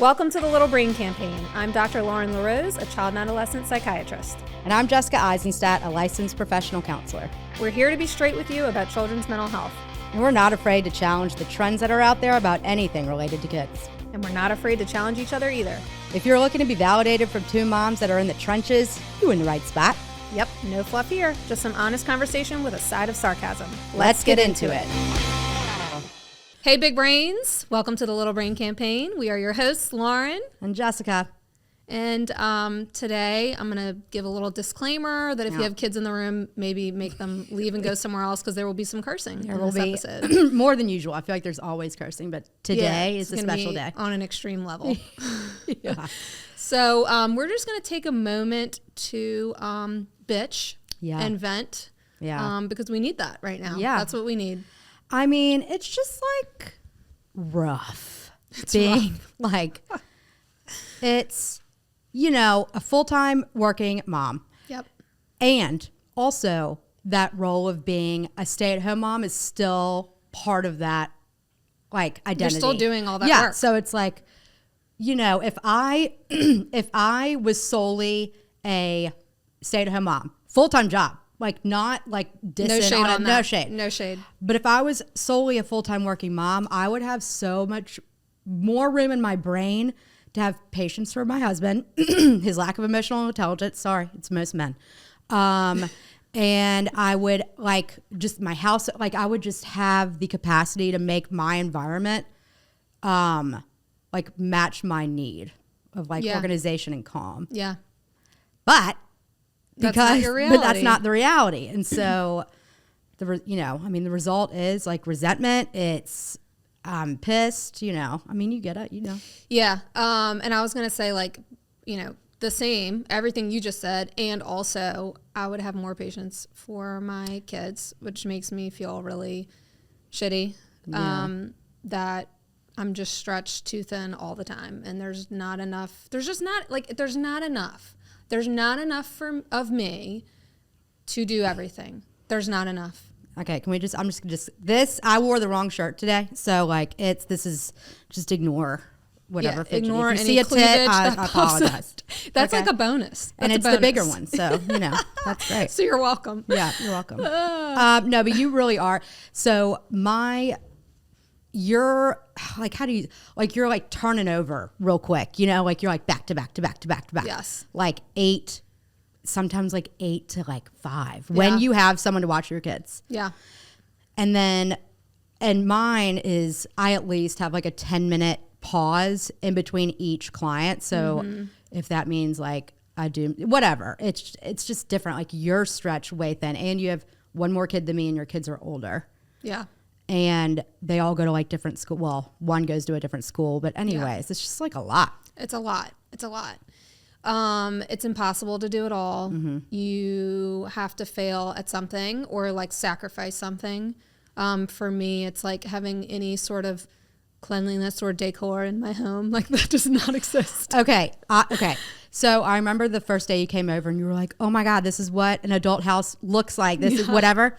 Welcome to the Little Brain Campaign. I'm Dr. Lauren LaRose, a child and adolescent psychiatrist. And I'm Jessica Eisenstadt, a licensed professional counselor. We're here to be straight with you about children's mental health. And we're not afraid to challenge the trends that are out there about anything related to kids. And we're not afraid to challenge each other either. If you're looking to be validated from two moms that are in the trenches, you're in the right spot. Yep, no fluff here. Just some honest conversation with a side of sarcasm. Let's get into it. Hey, Big Brains. Welcome to the Little Brain Campaign. We are your hosts, Lauren And Jessica. And today I'm going to give a little disclaimer that if you have kids in the room, maybe make them leave and go somewhere else because there will be some cursing in this episode. More than usual. I feel like there's always cursing, but today is a special day. On an extreme level. Yeah. So we're just going to take a moment to bitch and vent because we need that right now. Yeah. That's what we need. I mean, it's just like rough. It's, you know, a full-time working mom. Yep. And also that role of being a stay-at-home mom is still part of that, like, identity. You're still doing all that work. Yeah, so it's like, you know, if I was solely a stay-at-home mom, full-time job, like not like dissing no shade on that. No shade. But if I was solely a full-time working mom, I would have so much more room in my brain to have patience for my husband, his lack of emotional intelligence. Sorry, it's most men. And I would like just my house, like I would just have the capacity to make my environment like match my need of like organization and calm. Yeah. But that's not your reality. But that's not the reality. And so the result is like resentment. It's I'm pissed, you know. I mean, you get it, you know. Yeah. And I was going to say, like, you know, the same, everything you just said. And also, I would have more patience for my kids, which makes me feel really shitty. That I'm just stretched too thin all the time. And there's not enough. There's not enough. There's not enough of me to do everything. There's not enough. Okay, can we just, I wore the wrong shirt today. So like this is just ignore whatever. Yeah, ignore if you any see a tit, I apologize. That's okay. Like a bonus. And it's the bigger one. So, you know, that's great. So you're welcome. Yeah, you're welcome. No, but you really are. So you're like, how do you, like, you're like turning over real quick, you know, like you're like back to back to back to back to back. Yes. Like 8 to like 5 when you have someone to watch your kids. Yeah. And mine is, I at least have like a 10-minute pause in between each client. So if that means like I do whatever, it's just different. Like you're stretched way thin and you have one more kid than me and your kids are older. Yeah. And they all go to like different school. Well, one goes to a different school, but anyways, it's just like a lot. It's a lot. It's impossible to do it all. Mm-hmm. You have to fail at something or like sacrifice something. For me, it's like having any sort of cleanliness or decor in my home. Like that does not exist. Okay. So I remember the first day you came over and you were like, oh my God, this is what an adult house looks like. This is whatever.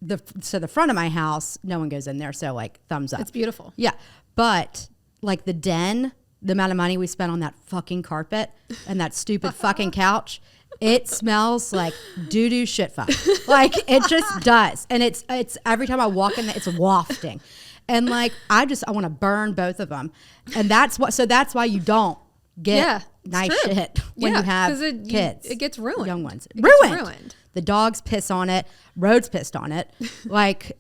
The front of my house, no one goes in there. So like thumbs up. It's beautiful. Yeah. But like the den, the amount of money we spent on that fucking carpet and that stupid fucking couch, it smells like doo-doo shit fuck. Like it just does. And it's every time I walk in there, it's wafting. And like, I want to burn both of them. And that's why you don't get nice shit when you have kids. It gets ruined. Young ones. It gets ruined. The dogs piss on it. Rhodes pissed on it. Like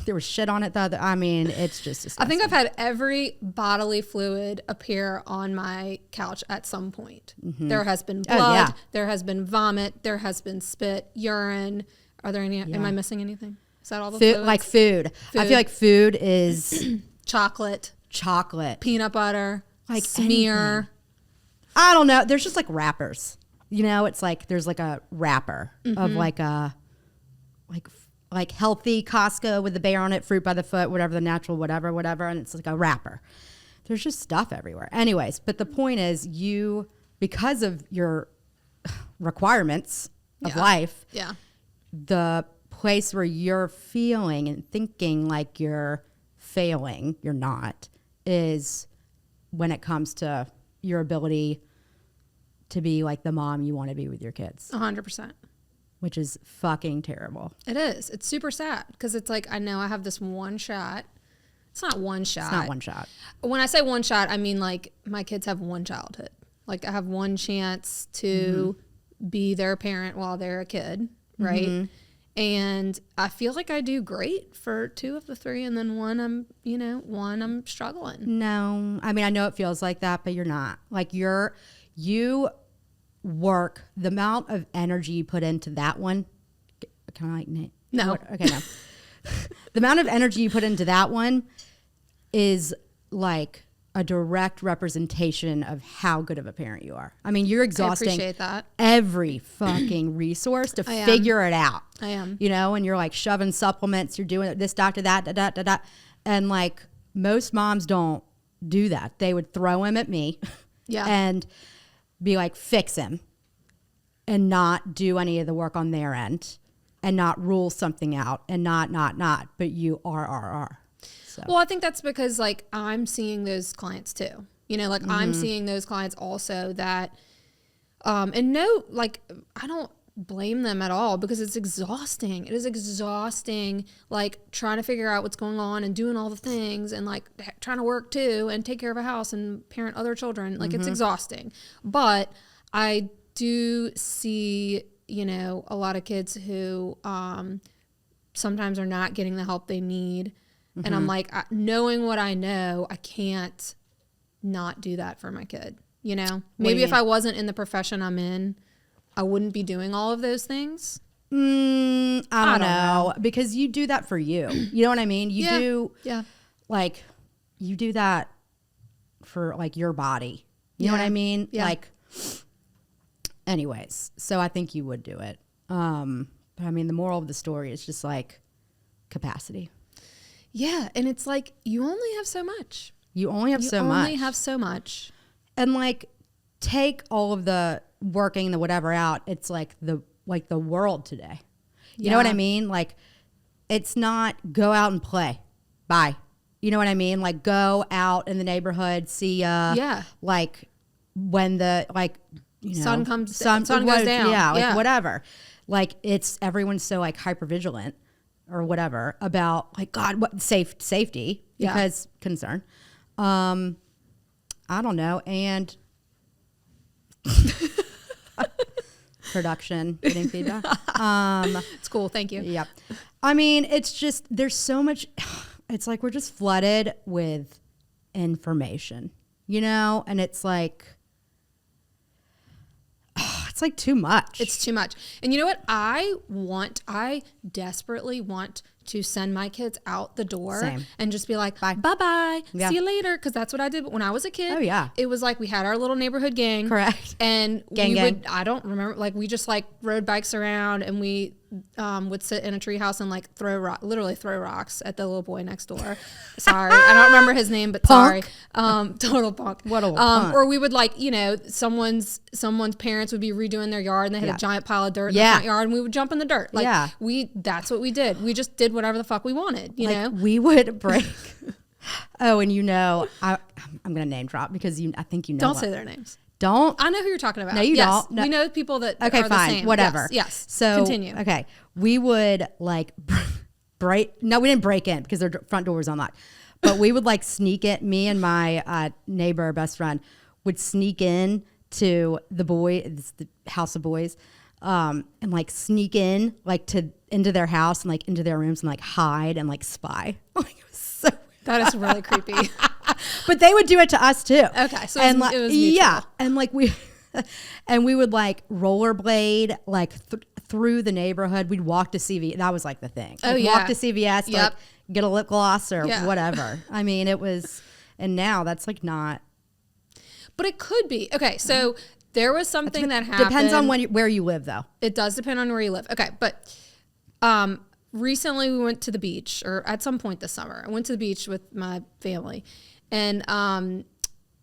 there was shit on it. It's just disgusting. I think I've had every bodily fluid appear on my couch at some point. Mm-hmm. There has been blood. There has been vomit. There has been spit, urine. Are there any? Am I missing anything? Is that all the fluids? Like food. I feel like food is chocolate, peanut butter, like smear. Anything. I don't know. There's just like wrappers. You know, it's like there's like a wrapper of like a like healthy Costco with the bear on it, fruit by the foot, whatever the natural, whatever, and it's like a wrapper. There's just stuff everywhere. Anyways, but the point is because of your requirements of life, the place where you're feeling and thinking like you're failing, you're not, is when it comes to your ability to be like the mom you want to be with your kids. 100%. Which is fucking terrible. It is. It's super sad because it's like, I know I have this one shot. It's not one shot. It's not one shot. When I say one shot, I mean like my kids have one childhood. Like I have one chance to be their parent while they're a kid, right? And I feel like I do great for 2 of the 3, and then one I'm struggling. No, I mean, I know it feels like that, but you're not. Like you work, the amount of energy you put into that one. Can I like name? No. Okay, no. The amount of energy you put into that one is like a direct representation of how good of a parent you are. I mean, you're exhausting I appreciate that. every fucking resource to figure it out. I am. You know, and you're like shoving supplements, you're doing this doctor, that, da, da, da, da. And like most moms don't do that. They would throw him at me and be like, fix him, and not do any of the work on their end and not rule something out and not, but you are. So. Well, I think that's because like I'm seeing those clients too. You know, like I'm seeing those clients also that, and no, like I don't blame them at all because it's exhausting. It is exhausting, like trying to figure out what's going on and doing all the things and like trying to work too and take care of a house and parent other children. Like it's exhausting. But I do see, you know, a lot of kids who sometimes are not getting the help they need. And I'm like, knowing what I know, I can't not do that for my kid. You know, maybe if I wasn't in the profession I'm in, I wouldn't be doing all of those things. I don't know. Because you do that for you. You know what I mean? You do like, you do that for like your body. You know what I mean? Yeah. Like, anyways, so I think you would do it. But I mean, the moral of the story is just like capacity. Yeah. And it's like, you only have so much. You only have so much. You only have so much. And like, take all of the working, the whatever out. It's like the world today. You know what I mean? Like, it's not go out and play. Bye. You know what I mean? Like, go out in the neighborhood, see like when the like you know, sun goes down. Yeah, like whatever. Like everyone's so like hyper vigilant or whatever about like God, what safety because concern. I don't know, and production getting feedback. It's cool. Thank you. Yep. I mean, it's just there's so much. It's like we're just flooded with information, you know, and it's like. It's like too much. It's too much. And you know what? I desperately want to send my kids out the door and just be like, bye-bye, see you later. Because that's what I did when I was a kid. Oh, yeah. It was like we had our little neighborhood gang. Correct. And I don't remember, like we just like rode bikes around and we would sit in a treehouse and like literally throw rocks at the little boy next door. Sorry. I don't remember his name, but punk. Sorry. Total punk. What a punk. Or we would like, you know, someone's parents would be redoing their yard and they had a giant pile of dirt in the front yard and we would jump in the dirt. Like that's what we did. We just did whatever the fuck we wanted, you know? We would break. Oh, and you know, I'm going to name drop because I think you know. Don't say their names. Don't. I know who you're talking about. No, you don't. No. We know people that okay, are fine, the same. whatever. Yes. So continue. Okay, we would like break. No, we didn't break in because their front door was unlocked. But we would like sneak it. Me and my neighbor, best friend, would sneak in to the house of boys, and like sneak in like into their house and like into their rooms and like hide and like spy. Like it was so. That is really creepy. But they would do it to us too. Okay, so it was mutual. Yeah, and like we would like rollerblade like through the neighborhood. We'd walk to CVS. That was like the thing. Like, walk to CVS, like get a lip gloss or whatever. I mean, it was, and now that's like not. But it could be. Okay, so there was something that happened. Depends on where you live, though. It does depend on where you live. Okay, but recently we went to the beach, or at some point this summer, I went to the beach with my family. And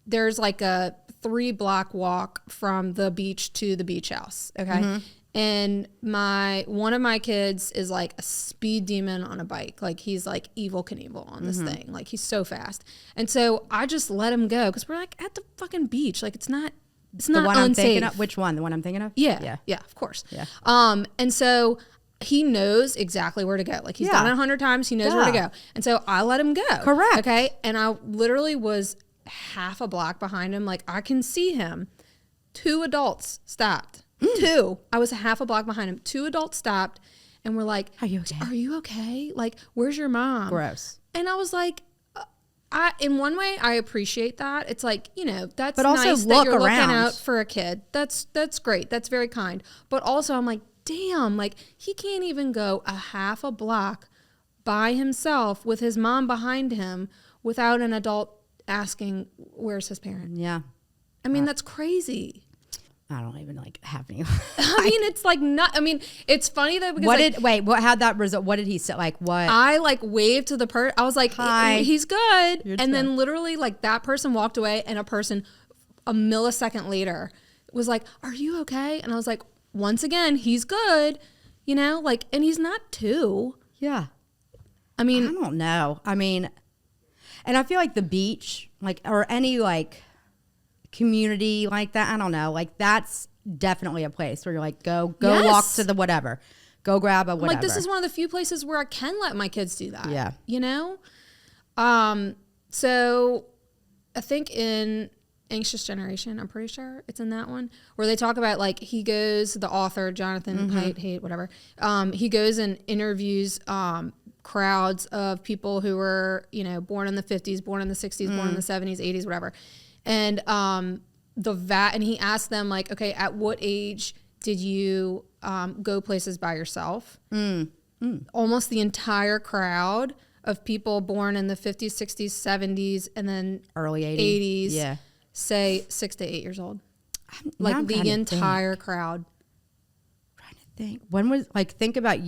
there's like a 3-block walk from the beach to the beach house. Okay. And one of my kids is like a speed demon on a bike. Like he's like Evel Knievel on this thing. Like he's so fast. And so I just let him go because we're like at the fucking beach. Like it's not The one I'm unsafe. thinking of? Which one? The one I'm thinking of? Yeah, of course. Yeah. And so he knows exactly where to go. Like he's done it 100 times. He knows where to go. And so I let him go. Correct. Okay. And I literally was half a block behind him. Like I can see him. 2 adults stopped. 2. I was half a block behind him. 2 adults stopped and were like, Are you okay? Are you okay? Like, where's your mom? Gross. And I was like, in one way, I appreciate that. It's like, you know, that's But also nice that look you're around. looking out for a kid. That's great. That's very kind. But also I'm like, damn, like he can't even go a half a block by himself with his mom behind him without an adult asking, where's his parent? Yeah. I mean, that's crazy. I don't even like have any. I mean, it's like not. I mean, it's funny though because How'd that result? What did he say? Like what? I like waved to the person. I was like, Hi. he's good. You're And then good. literally like that person walked away and a person a millisecond later was like, are you okay? And I was like, once again, he's good. You know, like, and he's not 2. Yeah. I mean, I don't know. I mean, and I feel like the beach, like, or any like community like that, I don't know, like that's definitely a place where you're like, go Yes. walk to the whatever, go grab a whatever. like this is one of the few places where I can let my kids do that. Yeah. You know? So I think in Anxious Generation, I'm pretty sure it's in that one, where they talk about like the author, Jonathan Haidt, whatever. He goes and interviews crowds of people who were, you know, born in the 50s, born in the 60s, born in the 70s, 80s, whatever. And and he asked them like, okay, at what age did you go places by yourself? Almost the entire crowd of people born in the 50s, 60s, 70s, and then early 80s, Yeah. say 6 to 8 years old. Now I'm Like the trying to entire crowd. trying to think. When was like think about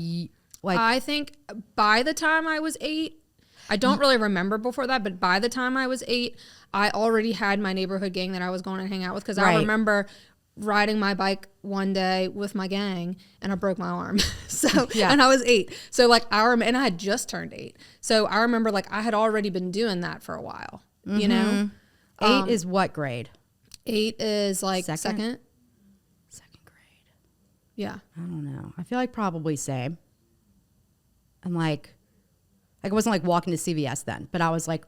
like I think by the time I was 8, I don't really remember before that, but by the time I was 8, I already had my neighborhood gang that I was going to hang out with because I Right. remember riding my bike one day with my gang and I broke my arm. So, Yeah. and I was 8. So like and I had just turned 8. So I remember like I had already been doing that for a while, you know? 8 is what grade? 8 is like Second? Second grade. Yeah. I don't know. I feel like probably same. And like I wasn't like walking to CVS then, but I was like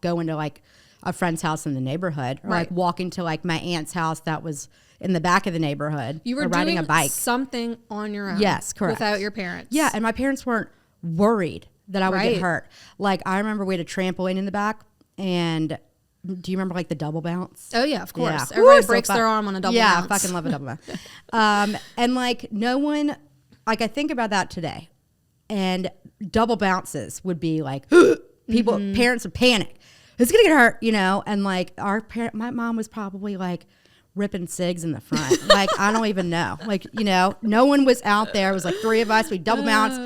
going to like a friend's house in the neighborhood, or like Right. walking to like my aunt's house that was in the back of the neighborhood. You were or riding doing a bike. something on your own. Yes, correct. Without your parents. Yeah, and my parents weren't worried that I would Right. get hurt. Like I remember we had a trampoline in the back, and do you remember like the double bounce? Oh yeah, of course. Yeah. Everybody Woo, so breaks fun. their arm on a double Yeah, bounce. I fucking love a double bounce. And like no one, like I think about that today, and double bounces would be like people, parents would panic. It's gonna get hurt, you know. And like my mom was probably like ripping cigs in the front. Like I don't even know. Like you know, no one was out there. It was like 3 of us. We double bounced.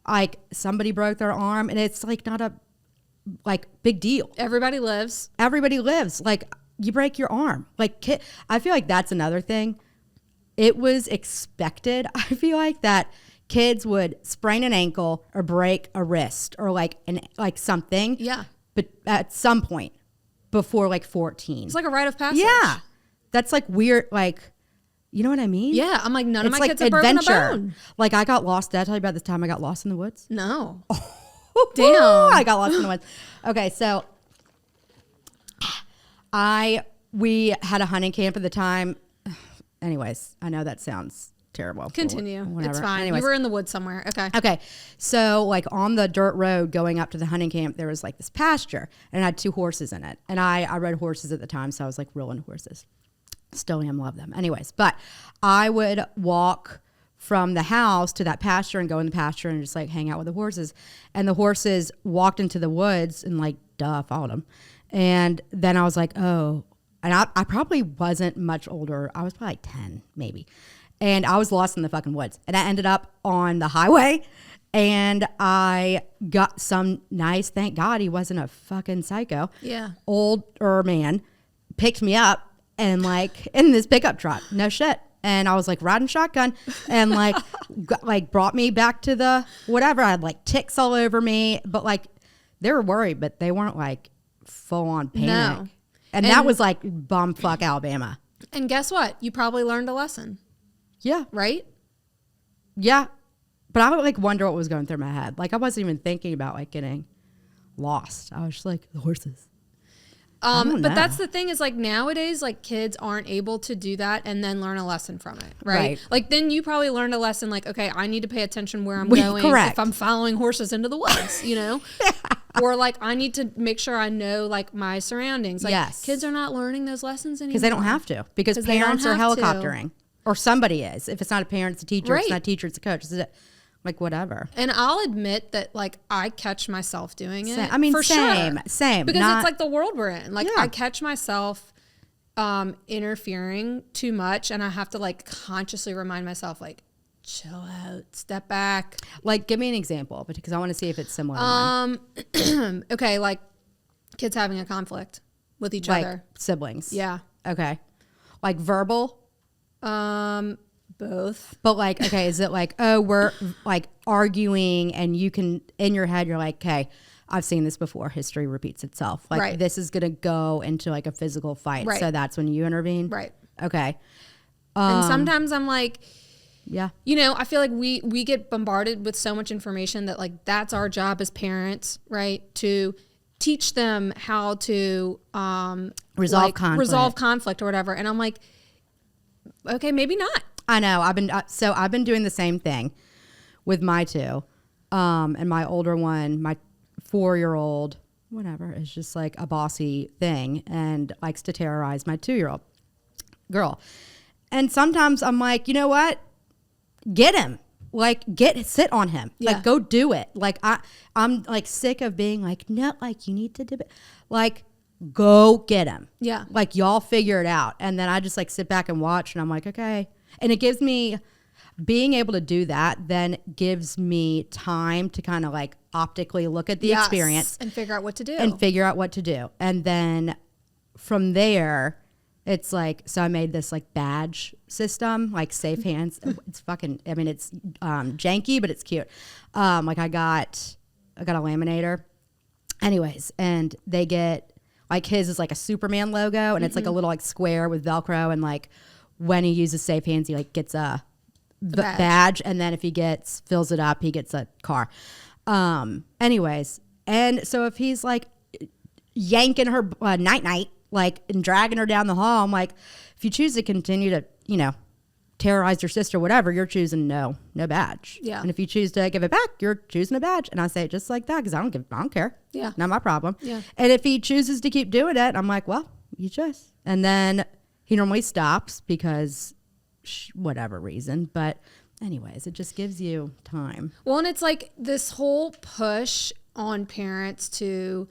Like somebody broke their arm, and it's like not a like big deal. Everybody lives. Everybody lives. Like you break your arm. Like I feel like that's another thing. It was expected. I feel like that kids would sprain an ankle or break a wrist or like something. Yeah. But at some point before like 14. It's like a rite of passage. Yeah. That's like weird. Like, you know what I mean? Yeah. I'm like, none of It's my like kids have broken a bone. Like I got lost. Did I tell you about this time I got lost in the woods? No. Damn. I got lost in the woods. Okay, so we had a hunting camp at the time. Anyways, I know that sounds terrible. Continue. Whatever. It's fine. Anyways. You were in the woods somewhere. Okay. Okay, so like on the dirt road going up to the hunting camp, there was like this pasture and it had 2 horses in it. And I rode horses at the time, so I was like real into horses. Still am, love them. Anyways, but I would walk from the house to that pasture and go in the pasture and just like hang out with the horses. And the horses walked into the woods and like, duh, followed them. And then I was like, oh, and I probably wasn't much older. I was probably like 10 maybe. And I was lost in the fucking woods. And I ended up on the highway and I got some nice, thank God he wasn't a fucking psycho. Yeah. Older man picked me up and like in this pickup truck. No shit. And I was like riding shotgun and like brought me back to the whatever. I had like ticks all over me, but like they were worried, but they weren't like full on panic. No. And that was like bumfuck Alabama. And guess what? You probably learned a lesson. Yeah. Right? Yeah. But I would like wonder what was going through my head. Like I wasn't even thinking about like getting lost. I was just like, the horses. But that's the thing is like nowadays, like kids aren't able to do that and then learn a lesson from it. Right. Like then you probably learned a lesson like, okay, I need to pay attention where I'm going if I'm following horses into the woods, you know? Or like I need to make sure I know like my surroundings. Like kids are not learning those lessons anymore. Because they don't have to. Because parents are helicoptering. Or somebody is. If it's not a parent, it's a teacher. If it's not a teacher, it's a coach. It's like whatever. And I'll admit that like I catch myself doing it. I mean, for same. Because it's like the world we're in. Like I catch myself interfering too much, and I have to like consciously remind myself like, chill out, step back. Like, give me an example, because I want to see if it's similar. Okay, like kids having a conflict with each like other. Siblings. Yeah. Okay. Like verbal. Both. But like, okay, is it like, oh, we're like arguing and you can, in your head, you're like, okay, I've seen this before. History repeats itself. Like this is going to go into like a physical fight. Right. So that's when you intervene. Right. Okay. And sometimes I'm like, yeah, you know, I feel like we get bombarded with so much information that like, that's our job as parents, right? To teach them how to, resolve conflict or whatever. And I'm like, okay, maybe not. I know. I've been doing the same thing with my two. And my older one, my 4-year-old, whatever, is just like a bossy thing and likes to terrorize my 2-year-old girl. And sometimes I'm like, you know what? Get him. Like sit on him. Yeah. Like go do it. Like I'm like sick of being like, no, like you need to do it. Like go get him. Yeah. Like y'all figure it out. And then I just like sit back and watch and I'm like, okay. And it gives me, being able to do that then gives me time to kind of like optically look at the experience. And figure out what to do. And then from there, it's like, so I made this like badge system, like safe hands. It's fucking, I mean, it's janky, but it's cute. Like I got a laminator. Anyways, and they get, like his is like a Superman logo and it's like a little like square with Velcro and like, when he uses safe hands, he like gets a badge. And then if he fills it up, he gets a car. Anyways. And so if he's like yanking her night, like and dragging her down the hall, I'm like, if you choose to continue to, you know, terrorize your sister, whatever, you're choosing no badge. Yeah. And if you choose to give it back, you're choosing a badge. And I say it just like that because I don't care. Yeah. Not my problem. Yeah. And if he chooses to keep doing it, I'm like, well, you choose. And then he normally stops because whatever reason. But anyways, it just gives you time. Well, and it's like this whole push on parents to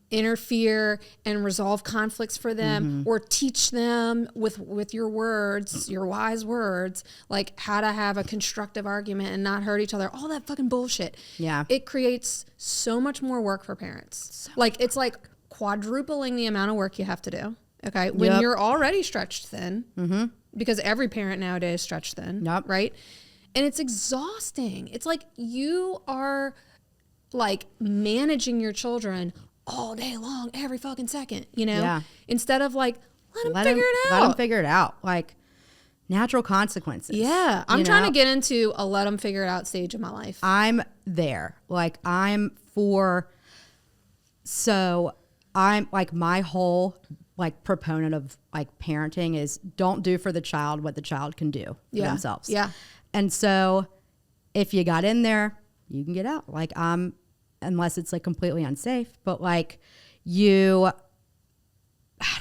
interfere and resolve conflicts for them or teach them with your words, your wise words, like how to have a constructive argument and not hurt each other. All that fucking bullshit. Yeah. It creates so much more work for parents. It's like quadrupling the amount of work you have to do. Okay. When you're already stretched thin, because every parent nowadays is stretched thin, right? And it's exhausting. It's like you are like managing your children all day long, every fucking second, you know? Yeah. Instead of like, let them figure it out. Let them figure it out. Like natural consequences. Yeah. I'm trying to get into a let them figure it out stage of my life. I'm there. Like I'm like my whole like proponent of like parenting is don't do for the child what the child can do for themselves. Yeah. And so if you got in there, you can get out. Like unless it's like completely unsafe, but like I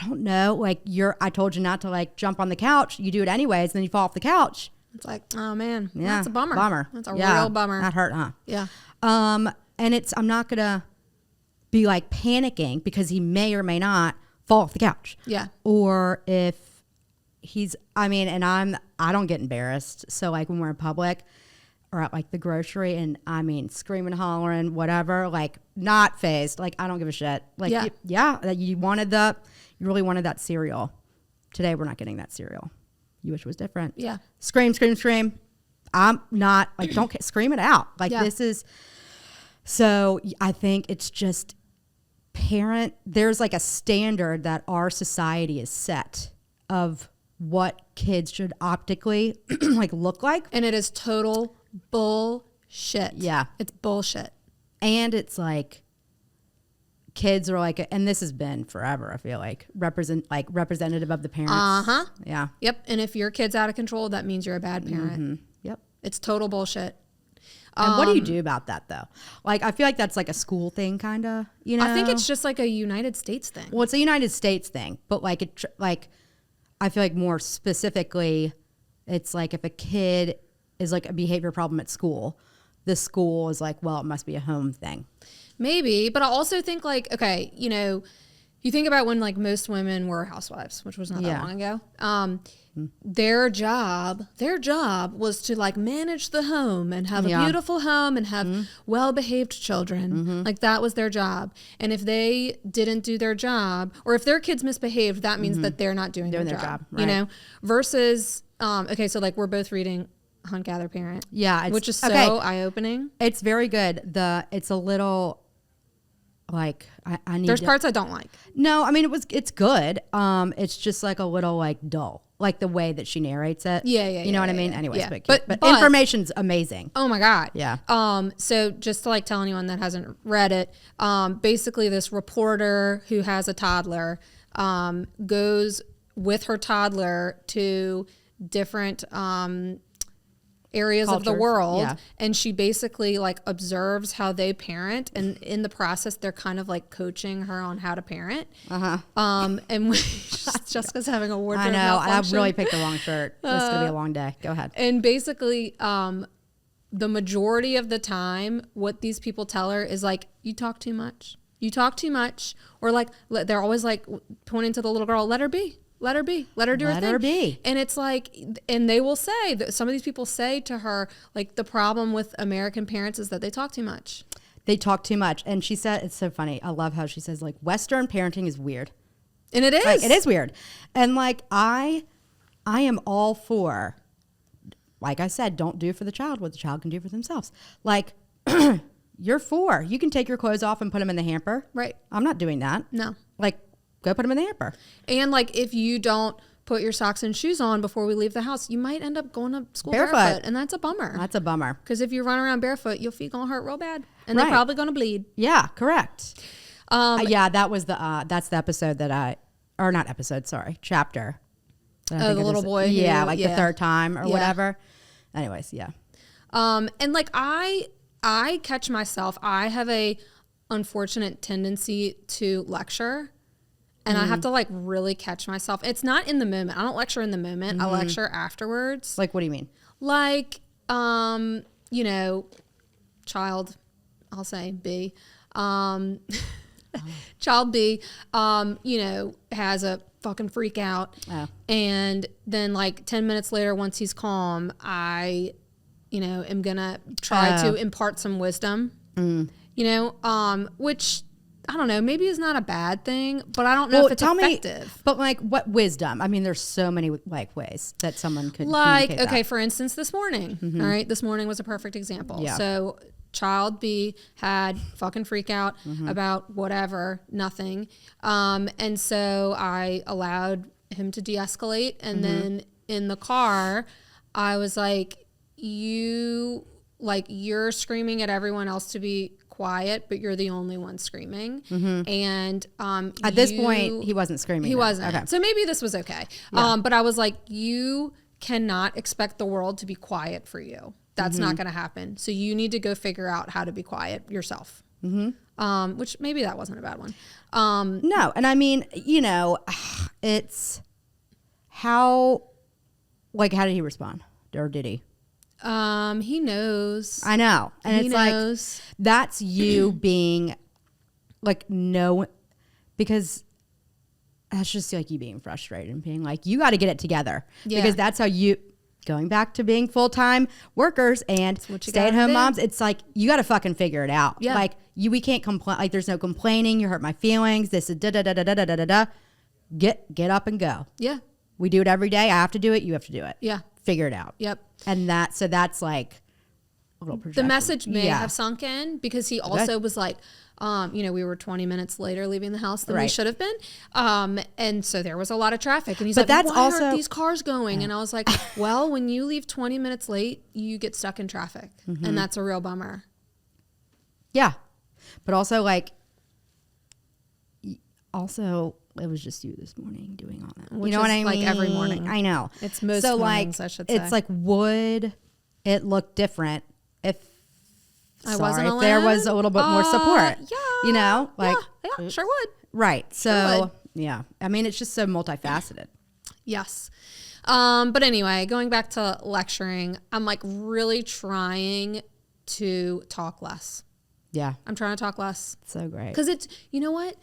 don't know, like I told you not to like jump on the couch. You do it anyways, and then you fall off the couch. It's like, oh man, that's a bummer. That's a yeah, real bummer. That hurt, huh? Yeah. And I'm not gonna be like panicking because he may or may not fall off the couch. Yeah. Or if I don't get embarrassed. So like when we're in public or at like the grocery and screaming, hollering, whatever, like not phased. Like I don't give a shit. Like, you really wanted that cereal. Today we're not getting that cereal. you wish it was different. Yeah. Scream, scream, scream. I'm not like, don't scream it out. Like this is, so I think it's just there's like a standard that our society is set of what kids should optically like look like. And it is total bullshit. Yeah. It's bullshit. And it's like kids are like, and this has been forever, I feel like, representative of the parents. Uh-huh. Yeah. Yep. And if your kid's out of control, that means you're a bad parent. Mm-hmm. Yep. It's total bullshit. And what do you do about that though? Like, I feel like that's like a school thing, kind of, you know? I think it's just like a United States thing. Well, it's a United States thing, but like, I feel like more specifically, it's like if a kid is like a behavior problem at school, the school is like, well, it must be a home thing. Maybe, but I also think like, okay, you know, you think about when like most women were housewives, which was not that long ago. Their job was to like manage the home and have a beautiful home and have well-behaved children. Like that was their job. And if they didn't do their job, or if their kids misbehaved, that means that they're not doing their job. Right. You know, versus, okay, so like we're both reading Hunt, Gather, Parent. Yeah. Which is so eye-opening. It's very good. It's a little like, I need There's parts I don't like. No, I mean, it's good. It's just like a little like dull. Like the way that she narrates it. Yeah. You know what I mean? Yeah. Anyways, Yeah. But information's amazing. Oh my God. Yeah. So just to like tell anyone that hasn't read it, basically this reporter who has a toddler, goes with her toddler to different, areas of the world, and she basically like observes how they parent, and in the process they're kind of like coaching her on how to parent. And Jessica's having a wardrobe malfunction. I really picked the wrong shirt. This is gonna be a long day. Go ahead. And basically the majority of the time what these people tell her is like, you talk too much, or like they're always like pointing to the little girl, let her be. Let her be. Let her do her thing. Let her be. And it's like, and they will say that some of these people say to her, like, the problem with American parents is that they talk too much. They talk too much. And she said, it's so funny. I love how she says, like, Western parenting is weird. And it is. Like, it is weird. And like, I am all for, like I said, don't do for the child what the child can do for themselves. Like, you're 4. You can take your clothes off and put them in the hamper. Right. I'm not doing that. No. Like, go put them in the hamper. And like, if you don't put your socks and shoes on before we leave the house, you might end up going to school barefoot. And that's a bummer. That's a bummer. Because if you run around barefoot, your feet going to hurt real bad. And they're probably going to bleed. Yeah, correct. That was that's the episode chapter. The little boy. Yeah, the 3rd time or whatever. Anyways, yeah. And like, I catch myself, I have a unfortunate tendency to lecture. And I have to like really catch myself. It's not in the moment. I don't lecture in the moment. I lecture afterwards. Like, what do you mean? Like, you know, child, I'll say B. Child B, you know, has a fucking freak out. Oh. And then like 10 minutes later, once he's calm, I, you know, am going to try to impart some wisdom, you know, which... I don't know, maybe it's not a bad thing, but I don't know if it's effective. But like, what wisdom? I mean, there's so many like ways that someone could like, okay, for instance, this morning, all right, this morning was a perfect example. Yeah. So child B had fucking freak out about whatever, nothing. And so I allowed him to de-escalate. And then in the car, I was like, you're screaming at everyone else to be quiet, but you're the only one screaming. And at this point he wasn't screaming. He wasn't. Okay. So maybe this was okay. Yeah. But I was like, you cannot expect the world to be quiet for you. That's not going to happen. So you need to go figure out how to be quiet yourself. Which maybe that wasn't a bad one. No. And I mean, you know, it's how did he respond? Or did he? He knows. I know. And he knows. Like, that's you being like, no, because that's just like you being frustrated and being like, you got to get it together. Yeah. Because that's how going back to being full-time workers and stay-at-home moms, it's like, you got to fucking figure it out. Yeah. Like, we can't complain. Like, there's no complaining. You hurt my feelings. This is da-da-da-da-da-da-da-da. Get up and go. Yeah. We do it every day. I have to do it. You have to do it. Yeah. Figure it out. Yep. And that's like a little projection. The message may have sunk in because he also was like, we were 20 minutes later leaving the house than we should have been. And so there was a lot of traffic. And he's like, why aren't these cars going? And I was like, well, when you leave 20 minutes late, you get stuck in traffic. And that's a real bummer. Yeah. But also like, it was just you this morning doing all that. Which you know what I mean? Like every morning. I know. It's most mornings, I should say. It's like, would it look different if I wasn't alone? There was a little bit more support? Yeah. You know? Like, yeah, sure would. Right. So, Sure would. yeah. I mean, it's just so multifaceted. Yes. But anyway, going back to lecturing, I'm like really trying to talk less. Yeah. I'm trying to talk less. So great. Because it's, you know what?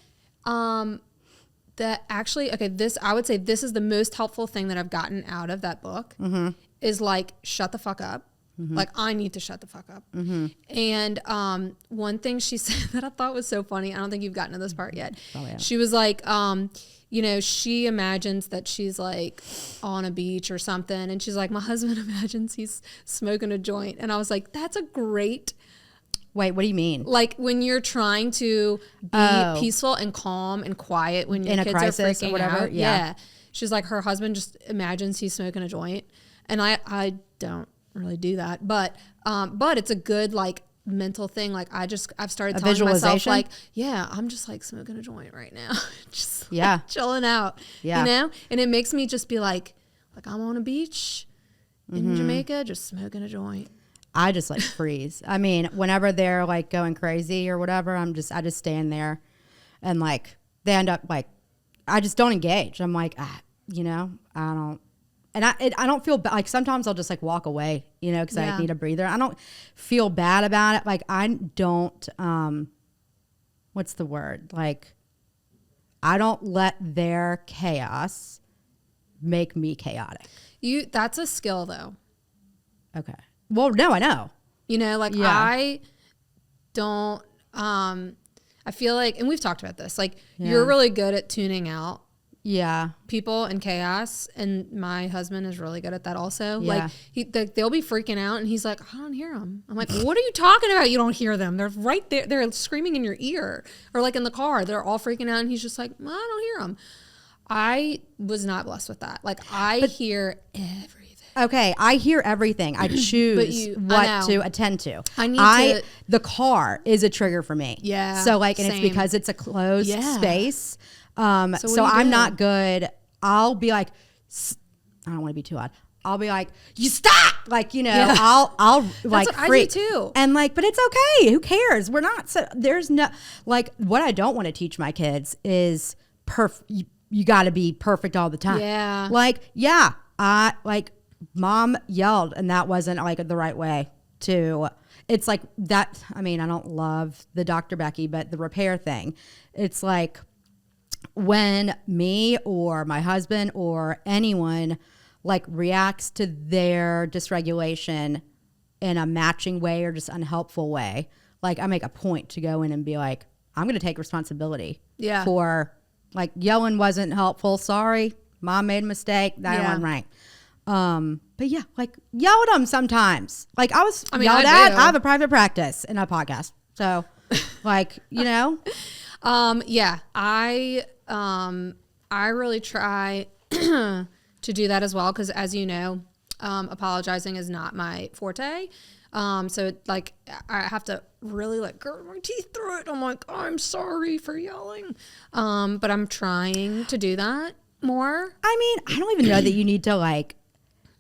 That actually, okay, I would say this is the most helpful thing that I've gotten out of that book is like, shut the fuck up. Like, I need to shut the fuck up. And one thing she said that I thought was so funny, I don't think you've gotten to this part yet. Oh, yeah. She was like, she imagines that she's like on a beach or something. And she's like, my husband imagines he's smoking a joint. And I was like, that's a great... Wait, what do you mean? Like when you're trying to be peaceful and calm and quiet when your kids are freaking or whatever. out. Yeah. She's like, her husband just imagines he's smoking a joint. And I don't really do that. But it's a good like mental thing. Like I've started telling myself like, yeah, I'm just like smoking a joint right now. Just like, chilling out. Yeah. You know? And it makes me just be like I'm on a beach in Jamaica, just smoking a joint. I just like freeze. I mean, whenever they're like going crazy or whatever, I just stand there and like they end up like, I just don't engage. I'm like, I don't, and I don't feel like sometimes I'll just like walk away, cause I need a breather. I don't feel bad about it. Like I don't, what's the word? Like I don't let their chaos make me chaotic. That's a skill though. Okay. Well, no, I know. I don't, I feel like, and we've talked about this, like you're really good at tuning out people and chaos. And my husband is really good at that also. Yeah. Like they'll be freaking out and he's like, I don't hear them. I'm like, what are you talking about? You don't hear them. They're right there. They're screaming in your ear or like in the car, they're all freaking out. And he's just like, I don't hear them. I was not blessed with that. Like I hear everything. Okay, I hear everything. I choose what to attend to. The car is a trigger for me. Yeah. So like, and same. It's because it's a closed space. So I'm not good. I'll be like, I don't want to be too loud. I'll be like, you stop. Like, I'll like freak. I do too. And like, but it's okay. Who cares? We're not, so there's no, like what I don't want to teach my kids is you got to be perfect all the time. Yeah. Like, Mom yelled and that wasn't like the right way to, it's like that. I mean, I don't love the Dr. Becky, but the repair thing, it's like when me or my husband or anyone like reacts to their dysregulation in a matching way or just unhelpful way, like I make a point to go in and be like, I'm going to take responsibility for like yelling wasn't helpful. Sorry. Mom made a mistake. That wasn't right. But yeah, like yell at them sometimes. Like yelled at. I have a private practice and a podcast. So like, I really try to do that as well. Cause as you know, apologizing is not my forte. So like I have to really like grit my teeth through it. I'm like, I'm sorry for yelling. But I'm trying to do that more. I mean, I don't even know that you need to like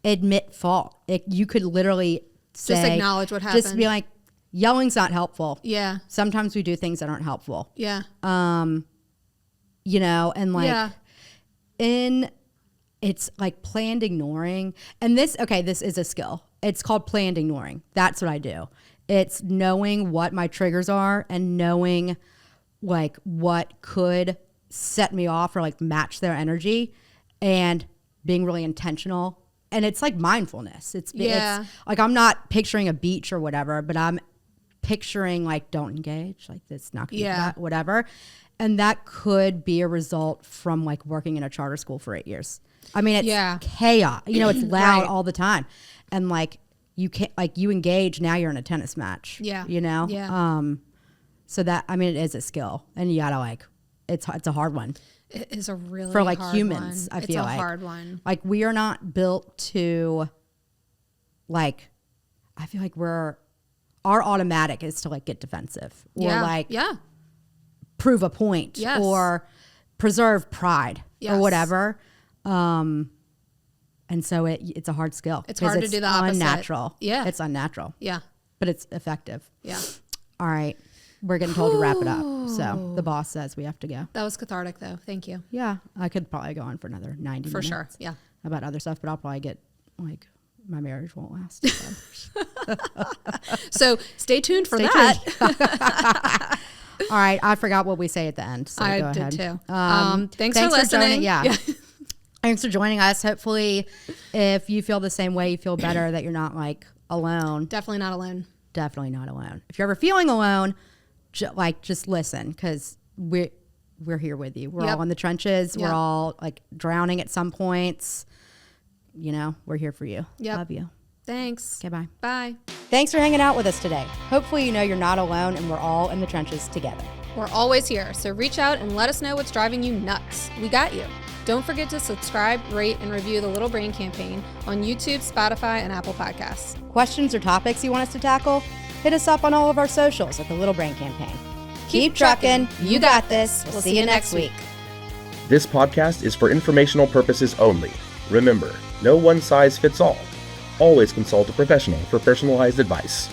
admit fault. You could literally say, just acknowledge what happened. Just be like, yelling's not helpful. Yeah. Sometimes we do things that aren't helpful. Yeah. And like it's like planned ignoring. And this is a skill. It's called planned ignoring. That's what I do. It's knowing what my triggers are and knowing like what could set me off or like match their energy and being really intentional. And it's like mindfulness. It's like I'm not picturing a beach or whatever, but I'm picturing like, don't engage, like it's not gonna be Yeah. that, whatever. And that could be a result from like working in a charter school for 8 years. I mean, it's chaos. You know, it's loud Right. all the time. And like, you can't, like you engage, now you're in a tennis match. Yeah. You know? Yeah. So that, I mean, it is a skill, and you gotta like, it's a hard one. It is a really For like hard humans, one. I feel like. It's a hard one. Like we are not built to like, I feel like our automatic is to like get defensive or like prove a point or preserve pride or whatever. And so it's a hard skill. It's hard to do the opposite. Unnatural. Yeah. It's unnatural. Yeah. But it's effective. Yeah. All right. We're getting told to wrap it up. So the boss says we have to go. That was cathartic though. Thank you. Yeah. I could probably go on for another 90 For minutes. sure. Yeah. About other stuff, but I'll probably get like, my marriage won't last. So. So stay tuned for Stay that. All right. I forgot what we say at the end. So I go ahead. did too. Thanks for listening. joining. Yeah. Thanks for joining us. Hopefully, if you feel the same way, you feel better that you're not like alone. Definitely not alone. Definitely not alone. If you're ever feeling alone, just listen, because we're here with you. We're all in the trenches. Yep. We're all like drowning at some points. You know, we're here for you. Yep. Love you. Thanks. Okay, bye. Bye. Thanks for hanging out with us today. Hopefully, you know you're not alone, and we're all in the trenches together. We're always here, so reach out and let us know what's driving you nuts. We got you. Don't forget to subscribe, rate, and review the Little Brain Campaign on YouTube, Spotify, and Apple Podcasts. Questions or topics you want us to tackle? Hit us up on all of our socials at the Little Brain Campaign. Keep trucking. You got this. We'll see you next week. This podcast is for informational purposes only. Remember, no one size fits all. Always consult a professional for personalized advice.